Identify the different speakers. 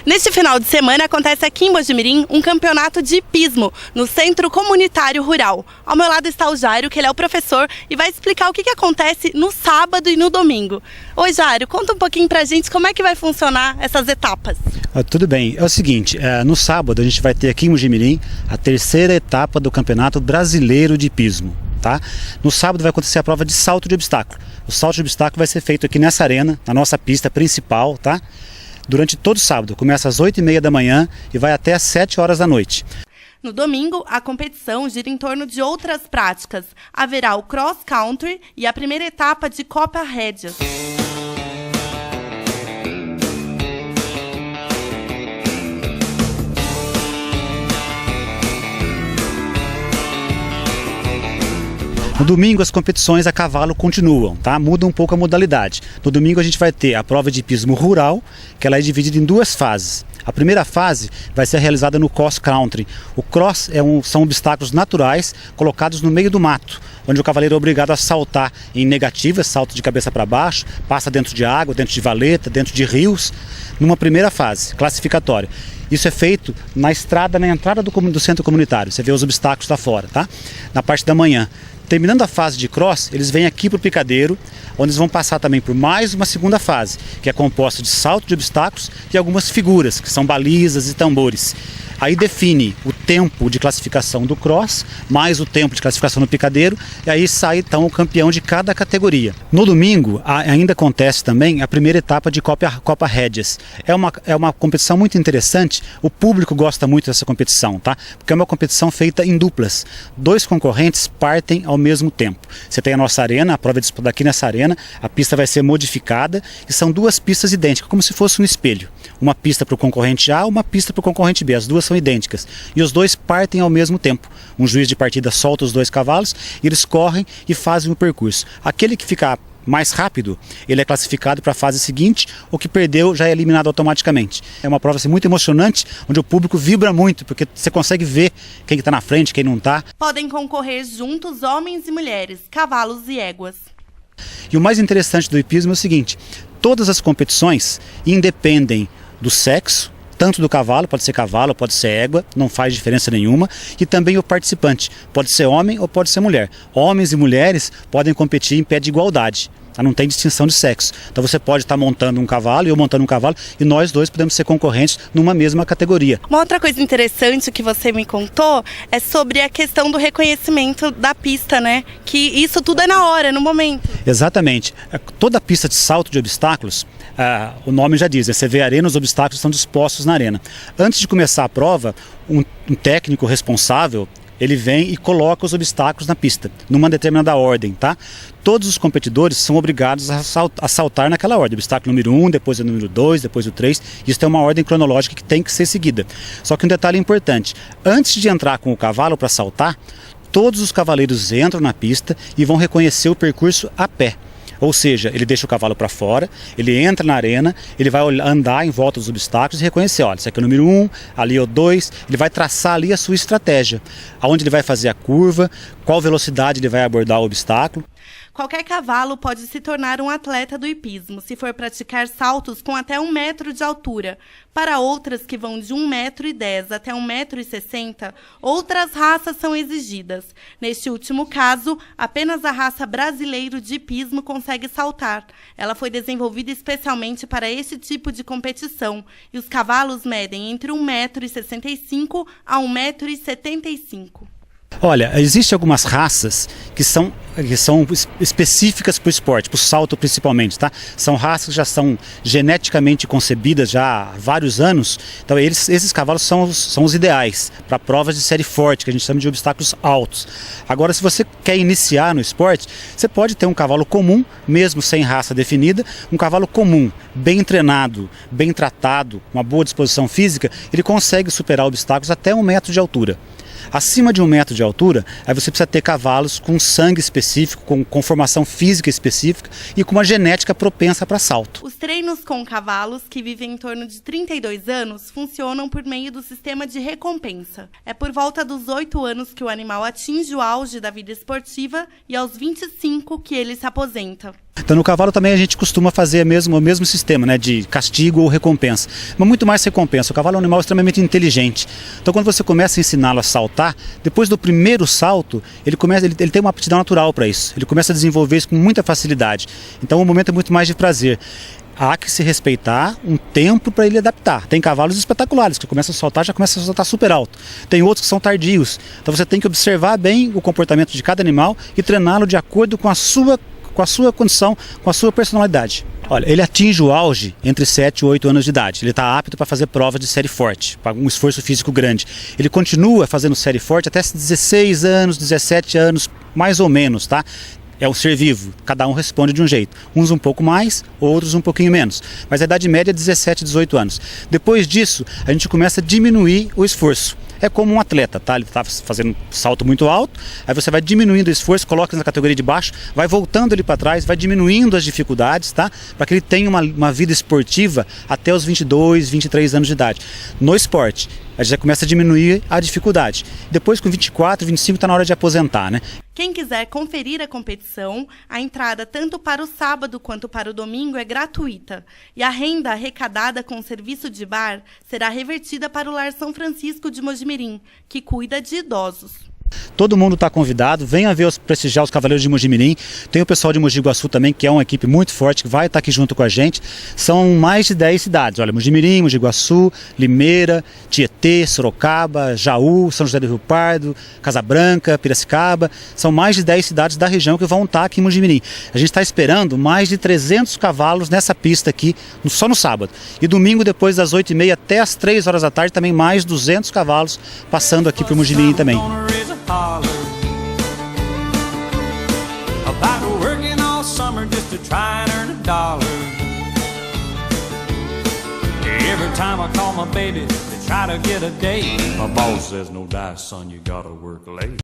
Speaker 1: Neste final de semana acontece aqui em Mojimirim um campeonato de hipismo no Centro Comunitário Rural. Ao meu lado está o Jairo, que ele é o professor e vai explicar o que acontece no sábado e no domingo. Oi Jairo, conta um pouquinho pra gente como é que vai funcionar essas etapas.
Speaker 2: Tudo bem, é o seguinte, no sábado a gente vai ter aqui em Mojimirim a terceira etapa do Campeonato Brasileiro de Hipismo. Tá? No sábado vai acontecer a prova de salto de obstáculo. O salto de obstáculo vai ser feito aqui nessa arena, na nossa pista principal, tá? Durante todo o sábado, começa às 8h30 da manhã e vai até às 7 horas da noite.
Speaker 1: No domingo, a competição gira em torno de outras práticas. Haverá o cross country e a primeira etapa de Copa Rédeas.
Speaker 2: No domingo as competições a cavalo continuam, tá? Muda um pouco a modalidade. No domingo a gente vai ter a prova de hipismo rural, que ela é dividida em duas fases. A primeira fase vai ser realizada no cross country. O cross são obstáculos naturais colocados no meio do mato, onde o cavaleiro é obrigado a saltar em negativas, salto de cabeça para baixo, passa dentro de água, dentro de valeta, dentro de rios, numa primeira fase classificatória. Isso é feito na estrada, na entrada do centro comunitário. Você vê os obstáculos lá fora, tá? Na parte da manhã. Terminando a fase de cross, eles vêm aqui para o picadeiro, onde eles vão passar também por mais uma segunda fase, que é composta de salto de obstáculos e algumas figuras, que são balizas e tambores. Aí define o tempo de classificação do cross, mais o tempo de classificação no picadeiro, e aí sai então o campeão de cada categoria. No domingo ainda acontece também a primeira etapa de Copa Rédeas. É uma competição muito interessante, o público gosta muito dessa competição, tá? Porque é uma competição feita em duplas. Dois concorrentes partem ao mesmo tempo. Você tem a nossa arena, a prova é disputada aqui nessa arena, a pista vai ser modificada e são duas pistas idênticas, como se fosse um espelho. Uma pista para o concorrente A, uma pista para o concorrente B. As duas são idênticas. E os dois partem ao mesmo tempo. Um juiz de partida solta os dois cavalos, e eles correm e fazem o percurso. Aquele que ficar mais rápido, ele é classificado para a fase seguinte, o que perdeu já é eliminado automaticamente. É uma prova assim, muito emocionante, onde o público vibra muito, porque você consegue ver quem está na frente, quem não está.
Speaker 1: Podem concorrer juntos homens e mulheres, cavalos e éguas.
Speaker 2: E o mais interessante do hipismo é o seguinte, todas as competições independem do sexo, tanto do cavalo, pode ser égua, não faz diferença nenhuma, e também o participante, pode ser homem ou pode ser mulher. Homens e mulheres podem competir em pé de igualdade, tá? Não tem distinção de sexo. Então você pode estar montando um cavalo e eu montando um cavalo, e nós dois podemos ser concorrentes numa mesma categoria.
Speaker 1: Uma outra coisa interessante que você me contou é sobre a questão do reconhecimento da pista, né? Que isso tudo é na hora, no momento.
Speaker 2: Exatamente. Toda pista de salto de obstáculos, o nome já diz, você vê a arena, os obstáculos estão dispostos na arena. Antes de começar a prova, um técnico responsável, ele vem e coloca os obstáculos na pista, numa determinada ordem, tá? Todos os competidores são obrigados a saltar naquela ordem. Obstáculo número 1, depois o número 2, depois o 3. Isso tem uma ordem cronológica que tem que ser seguida. Só que um detalhe importante, antes de entrar com o cavalo para saltar, todos os cavaleiros entram na pista e vão reconhecer o percurso a pé. Ou seja, ele deixa o cavalo para fora, ele entra na arena, ele vai andar em volta dos obstáculos e reconhecer, olha, esse aqui é o número 1, ali é o 2, ele vai traçar ali a sua estratégia, aonde ele vai fazer a curva, qual velocidade ele vai abordar o obstáculo.
Speaker 1: Qualquer cavalo pode se tornar um atleta do hipismo, se for praticar saltos com até 1 metro de altura. Para outras que vão de 1,10 m até 1,60 m, outras raças são exigidas. Neste último caso, apenas a raça brasileiro de hipismo consegue saltar. Ela foi desenvolvida especialmente para esse tipo de competição, e os cavalos medem entre 1,65 m a 1,75 m.
Speaker 2: Olha, existem algumas raças que são específicas para o esporte, para o salto principalmente, tá? São raças que já são geneticamente concebidas já há vários anos, então esses cavalos são os ideais para provas de série forte, que a gente chama de obstáculos altos. Agora, se você quer iniciar no esporte, você pode ter um cavalo comum, mesmo sem raça definida, um cavalo comum, bem treinado, bem tratado, uma boa disposição física, ele consegue superar obstáculos até 1 metro de altura. Acima de 1 metro de altura, aí você precisa ter cavalos com sangue específico, com formação física específica e com uma genética propensa para salto.
Speaker 1: Os treinos com cavalos, que vivem em torno de 32 anos, funcionam por meio do sistema de recompensa. É por volta dos 8 anos que o animal atinge o auge da vida esportiva e aos 25 que ele se aposenta.
Speaker 2: Então no cavalo também a gente costuma fazer o mesmo sistema, né, de castigo ou recompensa, mas muito mais recompensa. O cavalo é um animal extremamente inteligente, então quando você começa a ensiná-lo a saltar, depois do primeiro salto, ele tem uma aptidão natural para isso, ele começa a desenvolver isso com muita facilidade, então o momento é muito mais de prazer. Há que se respeitar um tempo para ele adaptar. Tem cavalos espetaculares que começam a saltar, já começam a saltar super alto. Tem outros que são tardios, então você tem que observar bem o comportamento de cada animal e treiná-lo de acordo com a sua condição, com a sua personalidade. Olha, ele atinge o auge entre 7 e 8 anos de idade. Ele está apto para fazer prova de série forte, para um esforço físico grande. Ele continua fazendo série forte até 16 anos, 17 anos, mais ou menos, tá? É um ser vivo, cada um responde de um jeito. Uns um pouco mais, outros um pouquinho menos. Mas a idade média é 17, 18 anos. Depois disso, a gente começa a diminuir o esforço. É como um atleta, tá? Ele está fazendo um salto muito alto, aí você vai diminuindo o esforço, coloca na categoria de baixo, vai voltando ele para trás, vai diminuindo as dificuldades, tá? Para que ele tenha uma vida esportiva até os 22, 23 anos de idade. No esporte, a gente já começa a diminuir a dificuldade. Depois, com 24, 25, está na hora de aposentar, né?
Speaker 1: Quem quiser conferir a competição, a entrada tanto para o sábado quanto para o domingo é gratuita. E a renda arrecadada com o serviço de bar será revertida para o Lar São Francisco de Mojimirim, que cuida de idosos.
Speaker 2: Todo mundo está convidado, venha prestigiar os Cavaleiros de Mojimirim. Tem o pessoal de Mogi Guaçu também, que é uma equipe muito forte, que vai estar aqui junto com a gente. São mais de 10 cidades, olha, Mojimirim, Mogi Guaçu, Limeira, Tietê, Sorocaba, Jaú, São José do Rio Pardo, Casa Branca, Piracicaba. São mais de 10 cidades da região que vão estar aqui em Mojimirim. A gente está esperando mais de 300 cavalos nessa pista aqui, só no sábado. E domingo, depois das 8h30 até as 3 horas da tarde, também mais 200 cavalos passando aqui por Mojimirim também.
Speaker 3: About working all summer just to try and earn $1. Every time I call my baby to try to get a date, my boss says, no dice, son, you gotta work late.